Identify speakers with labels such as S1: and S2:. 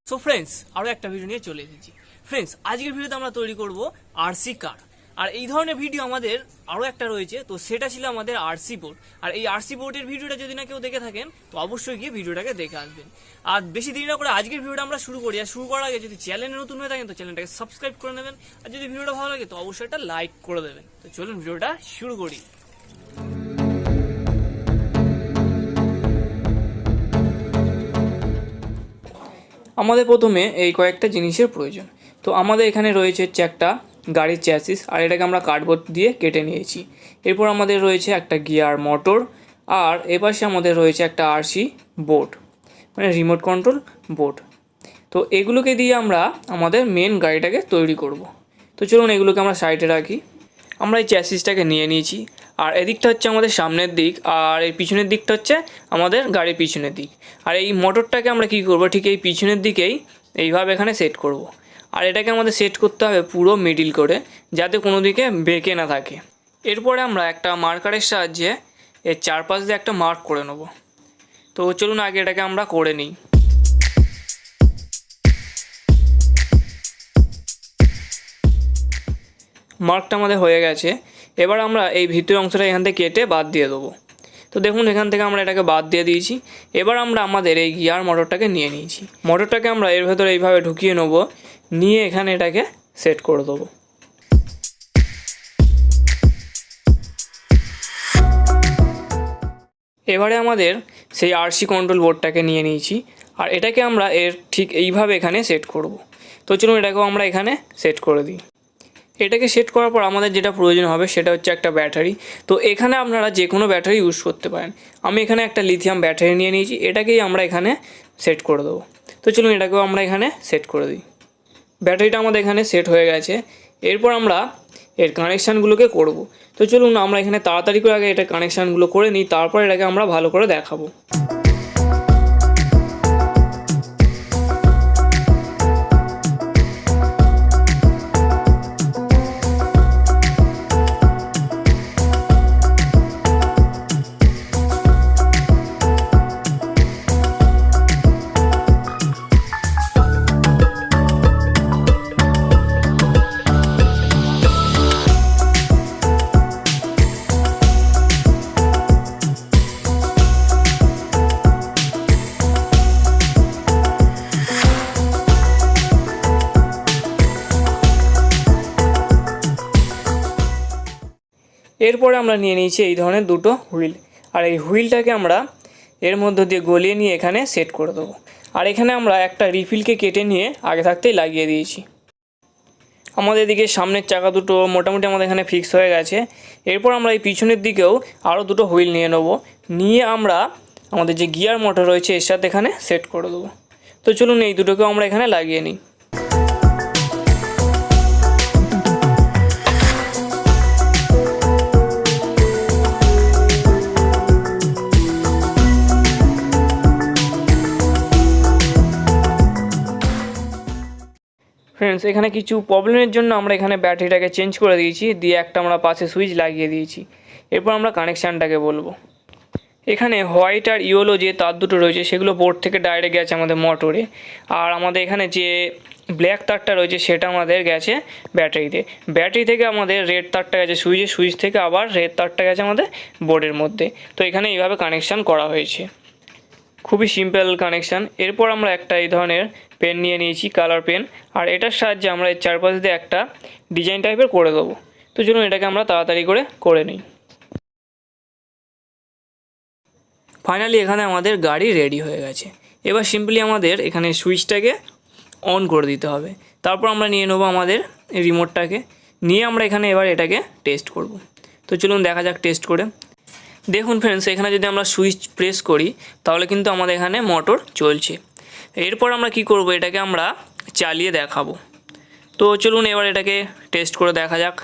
S1: So friends আরও একটা video নিয়ে চলে এসেছি। ফ্রেন্ডস আজকের ভিডিওতে আমরা তৈরি করব আরসি কার। আর এই ধরনের ভিডিও আমাদের আরও একটা রয়েছে, তো সেটা ছিল আমাদের আরসি বোর্ড। আর এই আরসি বোর্ডের ভিডিওটা যদি না কেউ দেখে থাকেন তো অবশ্যই গিয়ে ভিডিওটাকে দেখে আসবেন। আর বেশি দেরি না করে আজকের ভিডিওটা আমরা শুরু করি। আর শুরু করার আগে যদি চ্যানেলে নতুন হয়ে থাকেন তো চ্যানেলটাকে সাবস্ক্রাইব করে নেবেন, আর যদি ভিডিওটা ভালো লাগে তো অবশ্যই একটা লাইক করে দেবেন। তো চলুন ভিডিওটা শুরু করি। আমাদের প্রথমে এই কয়েকটা জিনিসের প্রয়োজন। তো আমাদের এখানে রয়েছে হচ্ছে একটা গাড়ির চ্যাসিস, আর এটাকে আমরা কার্ডবোর্ড দিয়ে কেটে নিয়েছি। এরপর আমাদের রয়েছে একটা গিয়ার মোটর, আর এপাশে আমাদের রয়েছে একটা আরসি বোর্ড, মানে রিমোট কন্ট্রোল বোর্ড। তো এগুলোকে দিয়ে আমরা আমাদের মেন গাড়িটাকে তৈরি করব। তো চলুন এগুলোকে আমরা সাইডে রাখি। আমরা এই চ্যাসিসটাকে নিয়ে নিয়েছি, আর এদিকটা হচ্ছে আমাদের সামনের দিক, আর এই পিছনের দিকটা হচ্ছে আমাদের গাড়ির পিছনের দিক। আর এই মোটরটাকে আমরা কী করব, ঠিক এই পিছনের দিকেই এইভাবে এখানে সেট করব। আর এটাকে আমাদের সেট করতে হবে পুরো মিডিল করে, যাতে কোনো দিকে বেঁকে না থাকে। এরপরে আমরা একটা মার্কারের সাহায্যে এর চারপাশ দিয়ে একটা মার্ক করে নেব। তো চলুন আগে এটাকে আমরা করে নিই। মার্কটা আমাদের হয়ে গেছে। এবার আমরা এই ভিতরের অংশটা এখান থেকে কেটে বাদ দিয়ে দেবো। তো দেখুন এখান থেকে আমরা এটাকে বাদ দিয়ে দিয়েছি। এবার আমরা আমাদের এই গিয়ার মোটরটাকে নিয়ে নিয়েছি। মোটরটাকে আমরা এর ভেতরে এইভাবে ঢুকিয়ে নেবো, নিয়ে এখানে এটাকে সেট করে দেবো। এবারে আমাদের সেই আরসি কন্ট্রোল বোর্ডটাকে নিয়ে নিয়েছি, আর এটাকে আমরা এর ঠিক এইভাবে এখানে সেট করব। তো চলুন এটাকেও আমরা এখানে সেট করে দিই। এটাকে সেট করার পর আমাদের যেটা প্রয়োজন হবে সেটা হচ্ছে একটা ব্যাটারি। তো এখানে আপনারা যে কোনো ব্যাটারি ইউজ করতে পারেন। আমি এখানে একটা লিথিয়াম ব্যাটারি নিয়ে নিয়েছি, এটাকেই আমরা এখানে সেট করে দেবো। তো চলুন এটাকেও আমরা এখানে সেট করে দিই। ব্যাটারিটা আমাদের এখানে সেট হয়ে গেছে। এরপর আমরা এর কানেকশানগুলোকে করব। তো চলুন আমরা এখানে তাড়াতাড়ি করে আগে এটা কানেকশানগুলো করে নিই, তারপর এটাকে আমরা ভালো করে দেখাবো। এরপরে আমরা নিয়ে নিয়েছি এই ধরনের দুটো হুইল, আর এই হুইলটাকে আমরা এর মধ্য দিয়ে গলিয়ে নিয়ে এখানে সেট করে দেবো। আর এখানে আমরা একটা রিফিলকে কেটে নিয়ে আগে থাকতেই লাগিয়ে দিয়েছি। আমাদের এদিকে সামনের চাকা দুটো মোটামুটি আমাদের এখানে ফিক্স হয়ে গেছে। এরপর আমরা এই পিছনের দিকেও আরও দুটো হুইল নিয়ে নেব, নিয়ে আমরা আমাদের যে গিয়ার মোটর রয়েছে এর সাথে এখানে সেট করে দেবো। তো চলুন এই দুটোকেও আমরা এখানে লাগিয়ে নিই। ফ্রেন্ডস এখানে কিছু প্রবলেমের জন্য আমরা এখানে ব্যাটারিটাকে চেঞ্জ করে দিয়েছি, দিয়ে একটা আমরা পাশে সুইচ লাগিয়ে দিয়েছি। এরপর আমরা কানেকশানটাকে বলবো। এখানে হোয়াইট আর ইয়েলো যে তার দুটো রয়েছে সেগুলো বোর্ড থেকে ডাইরেক্ট গেছে আমাদের মোটরে, আর আমাদের এখানে যে ব্ল্যাক তারটা রয়েছে সেটা আমাদের গেছে ব্যাটারিতে। ব্যাটারি থেকে আমাদের রেড তারটা গেছে সুইচে, সুইচ থেকে আবার রেড তারটা গেছে আমাদের বোর্ডের মধ্যে। তো এখানে এইভাবে কানেকশান করা হয়েছে, খুবই সিম্পল কানেকশান। এরপর আমরা একটা এই ধরনের পেন নিয়ে নিয়েছি, কালার পেন, আর এটার সাহায্যে আমরা এর চারপাশ দিয়ে একটা ডিজাইন টাইপের করে দেবো। তো চলুন এটাকে আমরা তাড়াতাড়ি করে নিই। ফাইনালি এখানে আমাদের গাড়ি রেডি হয়ে গেছে। এবার সিম্পলি আমাদের এখানে সুইচটাকে অন করে দিতে হবে। তারপর আমরা নিয়ে নেবো আমাদের রিমোটটাকে, নিয়ে আমরা এখানে এবার এটাকে টেস্ট করব। তো চলুন দেখা যাক টেস্ট করে। দেখুন ফ্রেন্ডস এখানে যদি আমরা সুইচ প্রেস করি তাহলে কিন্তু আমাদের এখানে মোটর চলছে। এরপর আমরা কি করব, এটাকে আমরা চালিয়ে দেখাবো। তো চলুন এবার এটাকে টেস্ট করে দেখা যাক।